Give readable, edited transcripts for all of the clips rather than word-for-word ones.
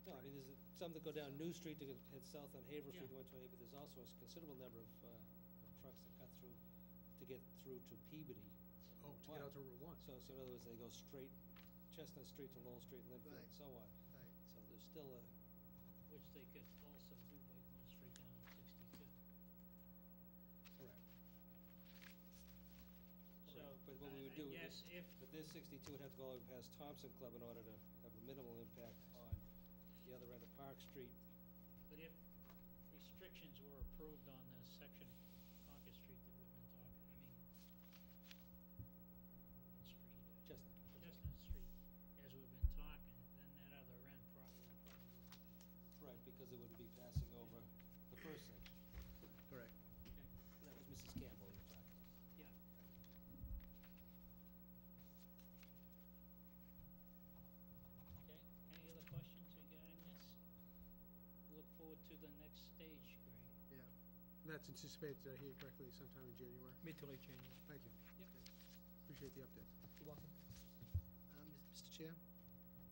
No, I mean, there's some that go down New Street to head south on Haverhill Street to Yeah. 128, but there's also a considerable number of trucks that cut through to get through to Peabody. Oh, to get out to Route 1. So in other words, they go straight Chestnut Street to Lowell Street, Linfield, Right. and so on. Right. So there's still a, Which they could also do by going straight down 62. Correct. So, but what we would do, yes, but this 62 would have to go all the way past Thompson Club in order to have a minimal impact on the other end of Park Street. but if restrictions were approved on this section, Concord Street that we've been talking, I mean, Street, Chestnut. Chestnut Street, as we've been talking, then that other end probably wouldn't. Right, because it wouldn't be passing over the first section. Correct. That was Mrs. Campbell you were talking about. Yeah. Okay, any other questions regarding this? Look forward to the next stage, Greg. Yeah. And that's anticipated, did I hear you correctly, sometime in January? Mid to late January. Thank you. Yep. Appreciate the update. You're welcome. Mr. Chair?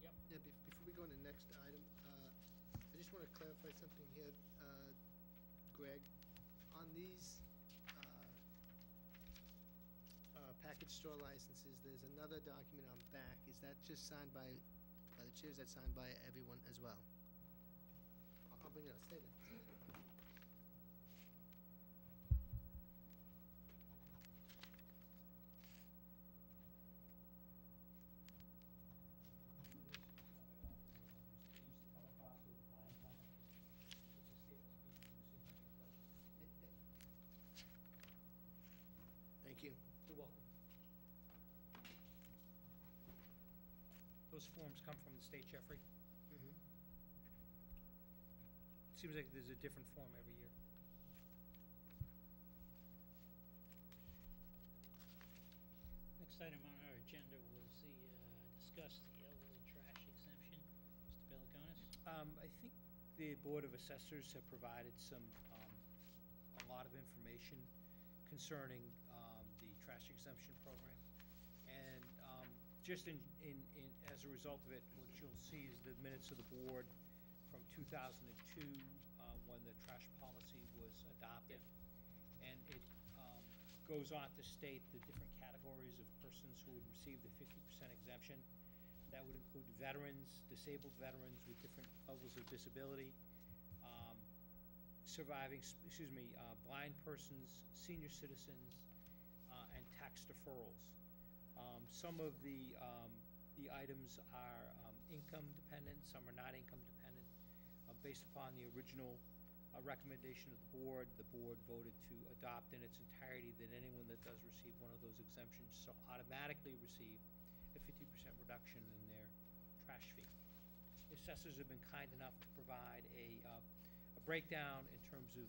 Yep. Yeah, before we go on to the next item, I just want to clarify something here, Greg. On these package store licenses, there's another document on back. Is that just signed by the chair? Is that signed by everyone as well? I'll bring it up. Stay there. Thank you. You're welcome. Those forms come from the state, Jeffrey? Mm-hmm. Seems like there's a different form every year. Next item on our agenda was the, discuss the elderly trash exemption. Mr. Belliconis? I think the Board of Assessors have provided some, a lot of information concerning the trash exemption program. And just as a result of it, what you'll see is the minutes of the board from 2002, when the trash policy was adopted. And it goes on to state the different categories of persons who would receive the 50% exemption. That would include veterans, disabled veterans with different levels of disability, blind persons, senior citizens, and tax deferrals. Some of the items are income dependent, some are not income dependent. Based upon the original recommendation of the board voted to adopt in its entirety that anyone that does receive one of those exemptions shall automatically receive a 50% reduction in their trash fee. The assessors have been kind enough to provide a breakdown in terms of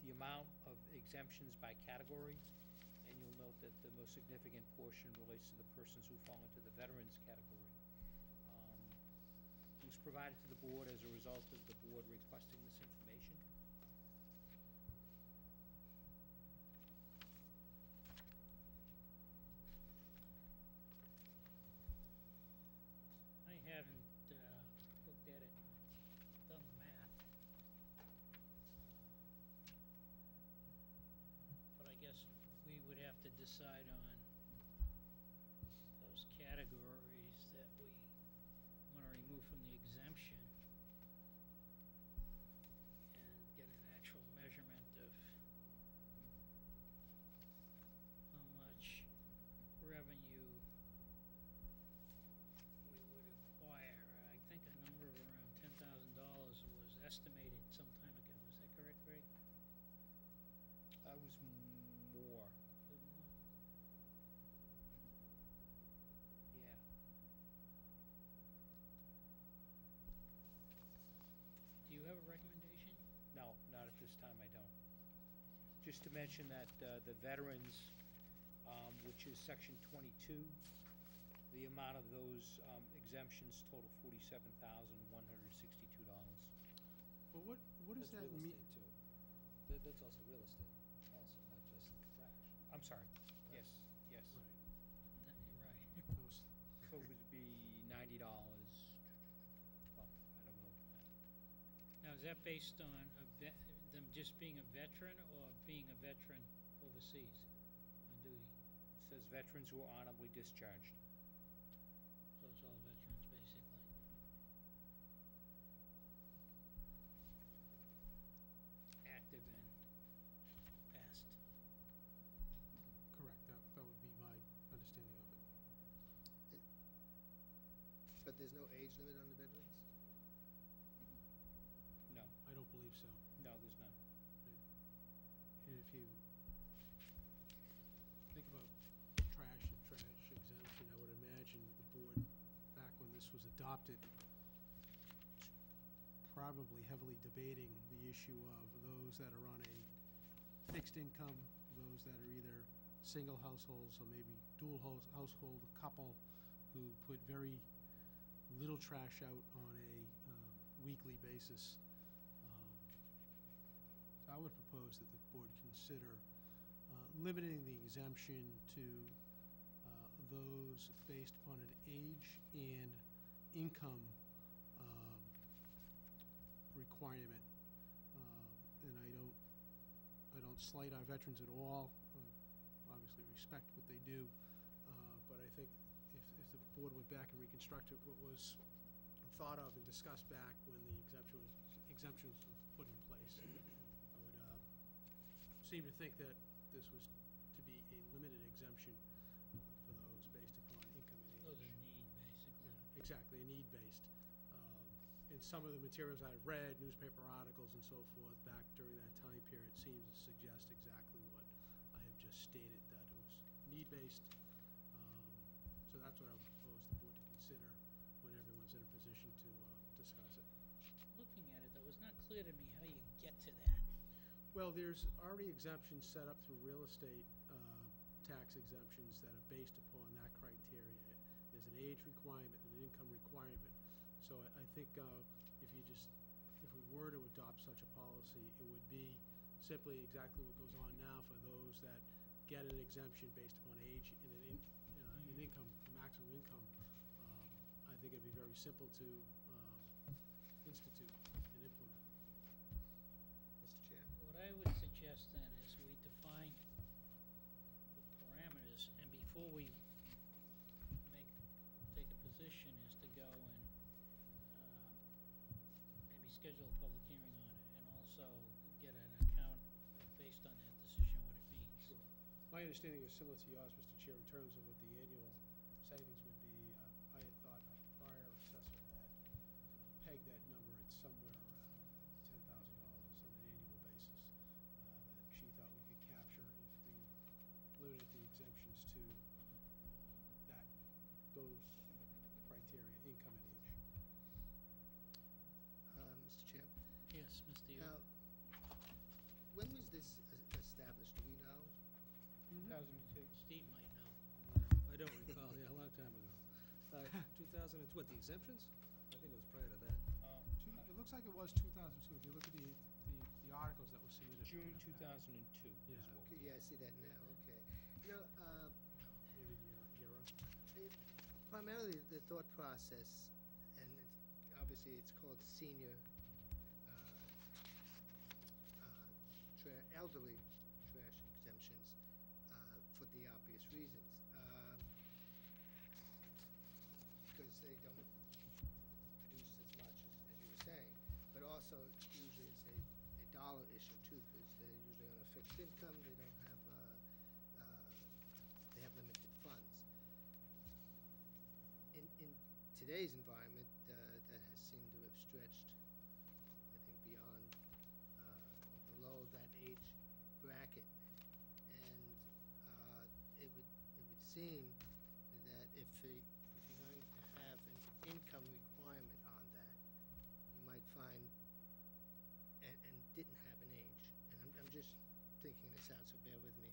the amount of exemptions by category, and you'll note that the most significant portion relates to the persons who fall into the veterans category. It was provided to the board as a result of the board requesting this information. I haven't looked at it, done the math. But I guess we would have to decide on those categories that we want to remove from the exemption and get an actual measurement of how much revenue we would acquire. I think a number of around $10,000 was estimated some time ago. Is that correct, Greg? That was more. A little more? Yeah. Do you have a recommendation? No, not at this time, I don't. Just to mention that the veterans, which is section 22, the amount of those exemptions total $47,162. But what does That's that real mean? estate too. That's also real estate, also, not just trash. I'm sorry, yes, yes. Right. You're right. Those- So it would be $90, well, I don't know Now, is that based on them just being a veteran or being a veteran overseas on duty? Says veterans who are honorably discharged. So it's all veterans, basically. Active and past. Correct, that would be my understanding of it. But there's no age limit on the veterans? No, I don't believe so. no, there's none. And if you think about trash exemption, I would imagine that the board, back when this was adopted, probably heavily debating the issue of those that are on a fixed income, those that are either single households or maybe dual household, a couple who put very little trash out on a weekly basis. So I would propose that the board consider limiting the exemption to those based upon an age and income requirement. And I don't slight our veterans at all. I obviously respect what they do, but I think if the board went back and reconstructed what was thought of and discussed back when the exemption was put in place, I would seem to think that this was to be a limited exemption for those based upon income and age. Those are need, basically. Yeah, exactly, a need-based. And some of the materials I've read, newspaper articles and so forth, back during that time period, seems to suggest exactly what I have just stated, that it was need-based. So that's what I would propose the board to consider when everyone's in a position to discuss it. Looking at it, though, it's not clear to me how you get to that. Well, there's already exemptions set up through real estate tax exemptions that are based upon that criteria. There's an age requirement and an income requirement. So I think if we were to adopt such a policy, it would be simply exactly what goes on now for those that get an exemption based upon age and an income, maximum income. I think it'd be very simple to institute and implement. Mr. Chair? What I would suggest then is we define the parameters, and before we take a position, is to go and maybe schedule a public hearing on it, and also get an account based on that decision, what it means. Sure. My understanding is similar to yours, Mr. Chair, in terms of what the annual savings would be. I had thought a prior assessor had pegged that number at somewhere around $10,000 on an annual basis that she thought we could capture if we limited the exemptions to those criteria, income and age. Mr. Chair? Yes, Mr. Yule. Now, when was this established? Do we know? 2002. Steve might know. I don't recall, yeah, a long time ago. 2000, what, the exemptions? I think it was prior to that. It looks like it was 2002. If you look at the articles that were submitted. June in the past. 2002 is Yeah. what Okay, yeah, I see that now, okay. You know, Maybe year of. primarily the thought process, and obviously it's called senior, elderly trash exemptions, for the obvious reasons. Because they don't produce as much as you were saying, but also usually it's a dollar issue too, because they're usually on a fixed income, they don't have, they have limited funds. In today's environment, that has seemed to have stretched, I think, beyond, or below that age bracket. And it would seem that if you're going to have an income requirement on that, you might find, and didn't have an age, and I'm just thinking this out, so bear with me,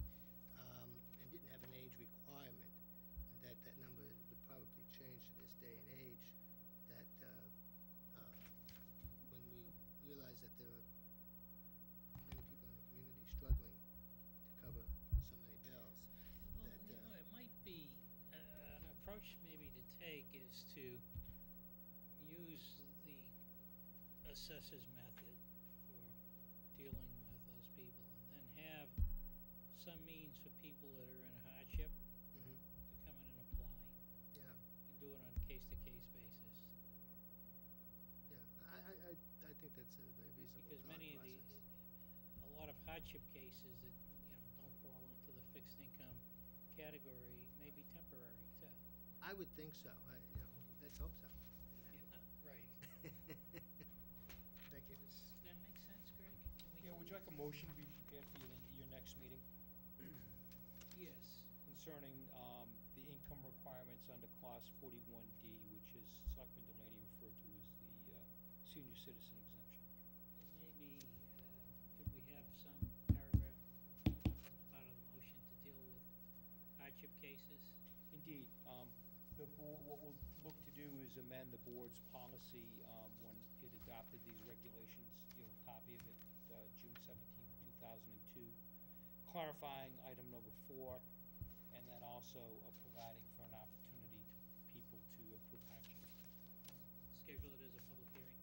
and didn't have an age requirement, that number would probably change to this day and age, that when we realize that there are many people in the community struggling to cover so many bills, Well, that, you know, it might be, an approach maybe to take is to use the assessor's method some means for people that are in hardship Mhm. to come in and apply, Yeah, and do it on a case-to-case basis. yeah. I think that's a very reasonable Because thought many of process. a lot of hardship cases that, don't fall into the fixed income category may be temporary too. I would think so. Let's hope so. Right. Thank you. Does that make sense, Greg? Can we Yeah, would you like a motion to be prepared for your next meeting Yes. concerning the income requirements under Clause 41D, which is Selectman Delaney referred to as the senior citizen exemption? And maybe, could we have some paragraph as part of the motion to deal with hardship cases? Indeed, the board, what we'll look to do is amend the board's policy when it adopted these regulations. You have a copy of it, June 17th, 2002, clarifying item number 4, and then also providing for an opportunity to people to approve hardship. Schedule it as a public hearing?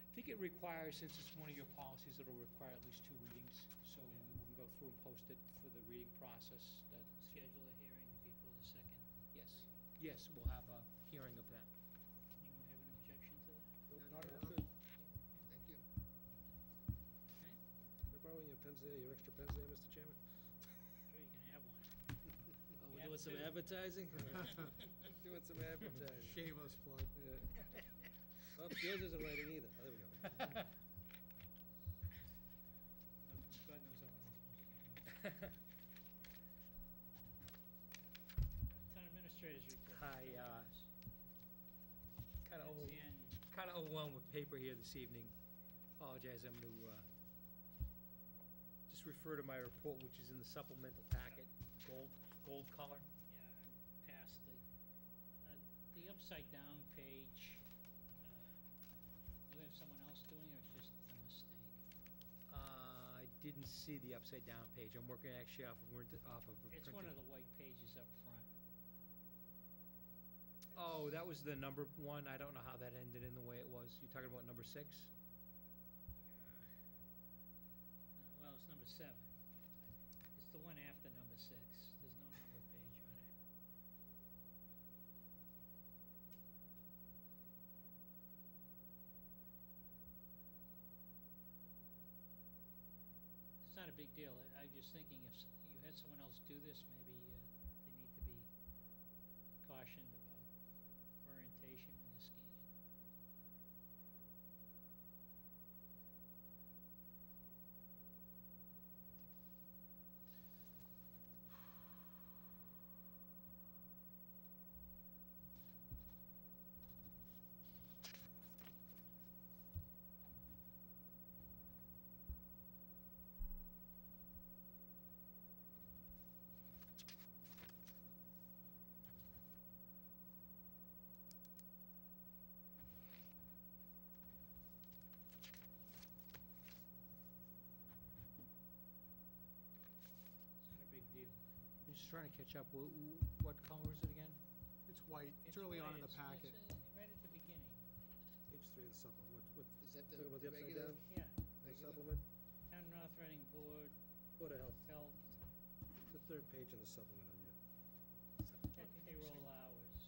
I think it requires, since it's one of your policies, it'll require at least 2 readings, so Okay. we can go through and post it for the reading process. Schedule a hearing before the second. Yes, yes, we'll have a hearing of that. Anyone have an objection to that? Nope, No, not no, at all. no. Good. Thank you. Okay, Can I borrow your pens there, your extra pens there, Mr. Chairman? sure, you can have one. Oh, You we're have doing some two. advertising? Doing some advertising. Shameless plug. Yeah. Oh, yours isn't writing either. Oh, there we go. God knows how long this was. Town administrators report. Hi, kind of That's the end. overwhelmed with paper here this evening. Apologize, I'm going to just refer to my report, which is in the supplemental packet, gold color. Yeah, I'm past the upside down page. Do we have someone else doing it, or it's just a mistake? I didn't see the upside down page. I'm working actually off of It's one of the white pages up front. Oh, that was the number 1. I don't know how that ended in the way it was. You talking about number 6? Well, it's number 7. It's the one after number 6. There's no number page on it. It's not a big deal. I'm just thinking if you had someone else do this, maybe they need to be cautioned about orientation when they're scanning. It's not a big deal. I'm just trying to catch up. What color is it again? It's white. It's early on in the packet. It's right at the beginning. Page 3 of the supplement. What, Is that talking about the upside regular? down? Yeah, The Regular? supplement? Town of North Reading Board, Board of Health. Health, The 3rd page in the supplement on you. payroll hours.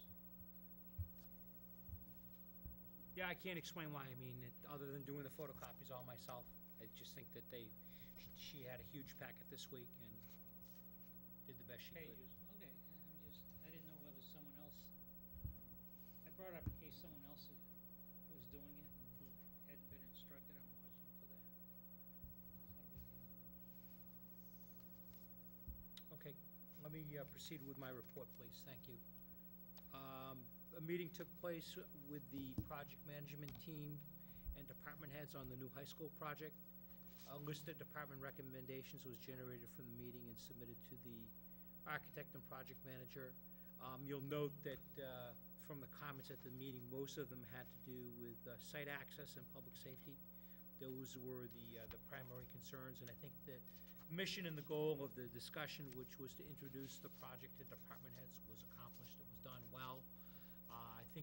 Yeah, I can't explain why. I mean, other than doing the photocopies all myself, I just think that she had a huge packet this week and did the best she could. Pages, okay, I didn't know whether someone else, I brought up in case someone else was doing it and hadn't been instructed on watching for that. It's not a big deal. Okay, let me proceed with my report, please. Thank you. A meeting took place with the project management team and department heads on the new high school project. A list of department recommendations was generated from the meeting and submitted to the architect and project manager. You'll note that from the comments at the meeting, most of them had to do with site access and public safety. Those were the primary concerns, and I think the mission and the goal of the discussion, which was to introduce the project to department heads, was accomplished. It was done well.